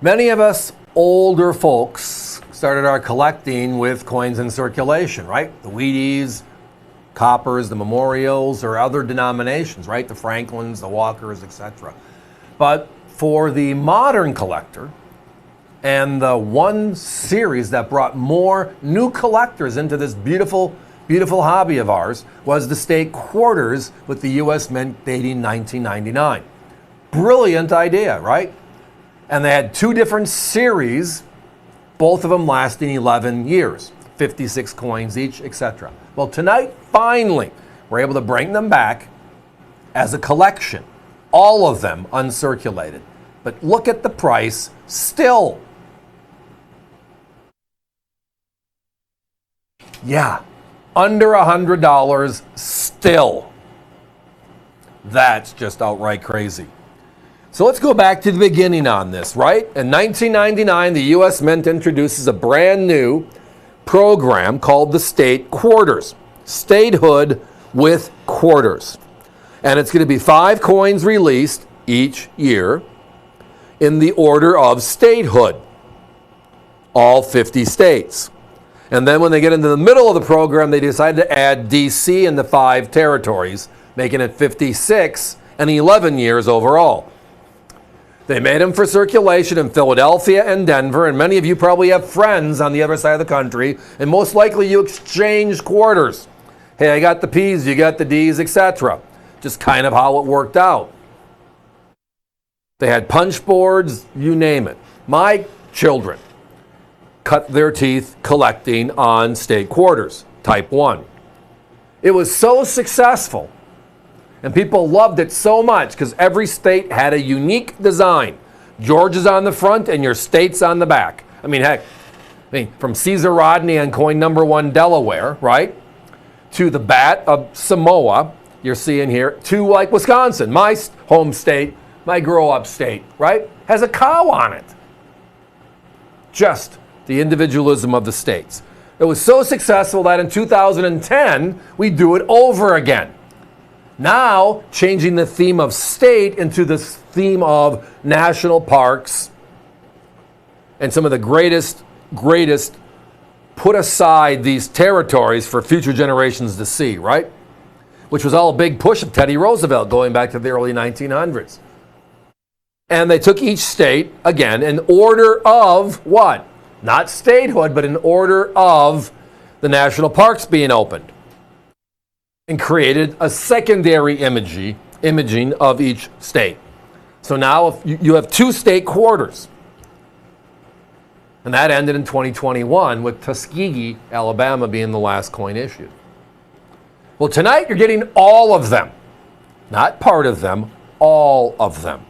Many of us older folks started our collecting with coins in circulation, right? The Wheaties, coppers, the memorials, or other denominations, right? The Franklins, the Walkers, etc. But for the modern collector, and the one series that brought more new collectors into this beautiful, beautiful hobby of ours was the state quarters with the U.S. Mint dating 1999. Brilliant idea, right? And they had two different series, both of them lasting 11 years, 56 coins each, etc. Well, tonight, finally, we're able to bring them back as a collection, all of them uncirculated. But look at the price still. Yeah, under $100 still. That's just outright crazy. So let's go back to the beginning on this, right? In 1999, the U.S. Mint introduces a brand new program called the State Quarters. Statehood with quarters. And it's going to be 5 coins released each year in the order of statehood. All 50 states. And then when they get into the middle of the program, they decided to add D.C. and the 5 territories, making it 56 and 11 years overall. They made them for circulation in Philadelphia and Denver, and many of you probably have friends on the other side of the country, and most likely you exchange quarters. Hey, I got the P's, you got the D's, etc. Just kind of how it worked out. They had punch boards, you name it. My children cut their teeth collecting on state quarters, type 1. It was so successful. And people loved it so much because every state had a unique design. Georgia's on the front and your state's on the back. I mean, heck, from Caesar Rodney on coin number 1 Delaware, right? To the bat of Samoa, you're seeing here, to like Wisconsin, my home state, my grow-up state, right? Has a cow on it. Just the individualism of the states. It was so successful that in 2010, we do it over again. Now, changing the theme of state into this theme of national parks and some of the greatest put aside these territories for future generations to see, right? Which was all a big push of Teddy Roosevelt going back to the early 1900s. And they took each state, again, in order of what? Not statehood, but in order of the national parks being opened. And created a secondary imaging of each state. So now if you have 2 state quarters. And that ended in 2021 with Tuskegee, Alabama being the last coin issued. Well, tonight you're getting all of them. Not part of them, all of them.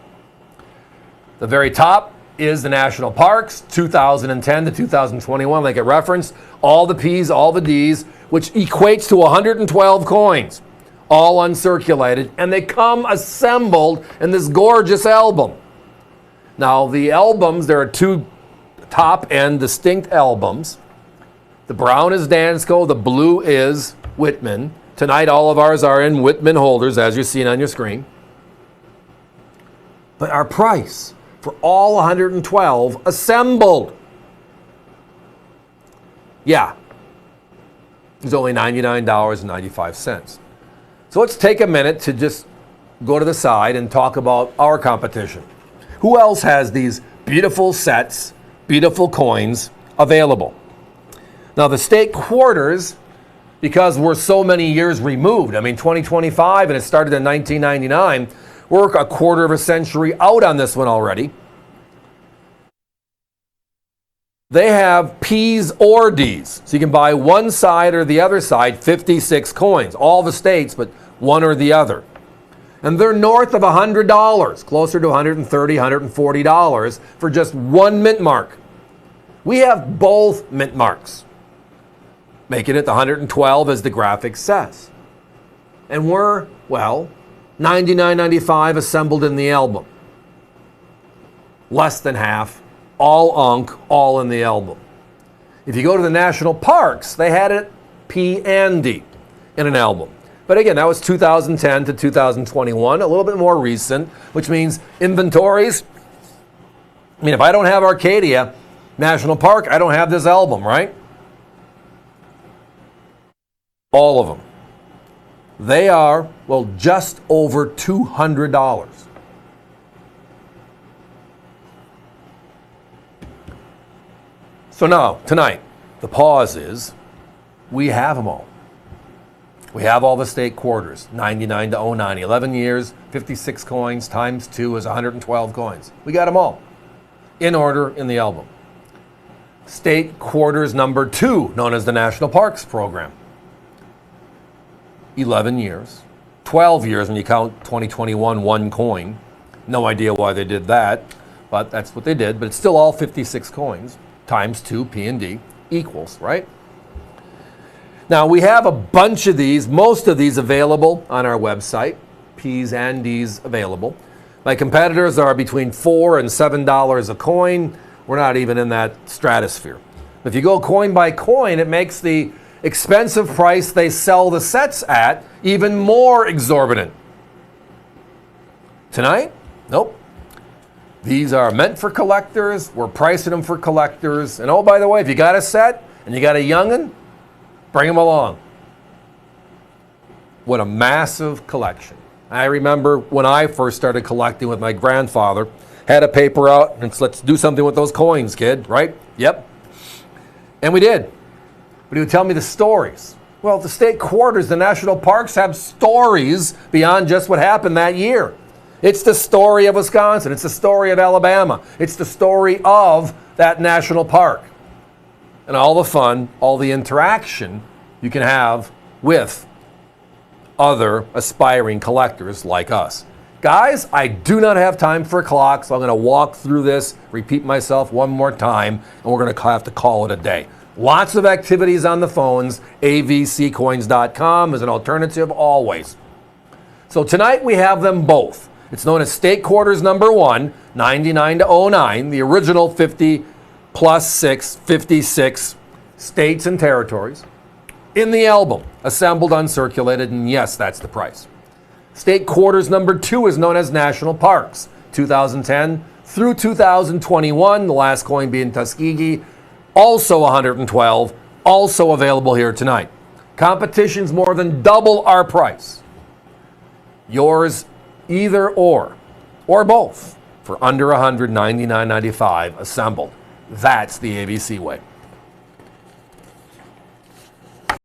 The very top is the national parks, 2010 to 2021, like it referenced. All the P's, all the D's, which equates to 112 coins, all uncirculated, and they come assembled in this gorgeous album. Now, the albums, there are 2 top and distinct albums. The brown is Dansko, the blue is Whitman. Tonight, all of ours are in Whitman holders, as you're seeing on your screen. But our price for all 112 assembled, yeah, is only $99.95. So let's take a minute to just go to the side and talk about our competition. Who else has these beautiful sets, beautiful coins available? Now the state quarters, because we're so many years removed, 2025 and it started in 1999, we're a quarter of a century out on this one already. They have P's or D's. So you can buy one side or the other side, 56 coins. All the states, but one or the other. And they're north of $100, closer to $130, $140 for just one mint mark. We have both mint marks, making it the 112 as the graphic says. And we're, well, $99.95 assembled in the album. Less than half, all unk, all in the album. If you go to the national parks, they had it P and D in an album. But again, that was 2010 to 2021, a little bit more recent, which means inventories I mean, if I don't have Arcadia National Park, I don't have this album, right? All of them. They are, well, just over $200. So now, tonight, the pause is, we have them all. We have all the state quarters, 99 to 09, 11 years, 56 coins, times 2 is 112 coins. We got them all, in order in the album. State quarters number 2, known as the National Parks Program. 11 years, 12 years when you count 2021, 1 coin. No idea why they did that, but that's what they did. But it's still all 56 coins, times 2 P&D equals, right? Now, we have a bunch of these, most of these available on our website, P's and D's available. My competitors are between $4 and $7 a coin. We're not even in that stratosphere. If you go coin by coin, it makes the expensive price they sell the sets at even more exorbitant. Tonight? Nope. These are meant for collectors. We're pricing them for collectors. And oh, by the way, if you got a set and you got a young'un, bring them along. What a massive collection. I remember when I first started collecting with my grandfather, had a paper out, and it's, let's do something with those coins, kid, right? Yep. And we did. But he would tell me the stories. Well, the state quarters, the national parks have stories beyond just what happened that year. It's the story of Wisconsin. It's the story of Alabama. It's the story of that national park. And all the fun, all the interaction you can have with other aspiring collectors like us. Guys, I do not have time for a clock, so I'm going to walk through this, repeat myself one more time, and we're going to have to call it a day. Lots of activities on the phones. avccoins.com is an alternative always. So tonight we have them both. It's known as State Quarters number 1, 99 to 09, the original 50 plus 6, 56 states and territories. In the album, assembled, uncirculated, and yes, that's the price. State Quarters number 2 is known as National Parks, 2010 through 2021, the last coin being Tuskegee, also 112, also available here tonight. Competition's more than double our price. Yours either or both, for under $199.95 assembled. That's the ABC way.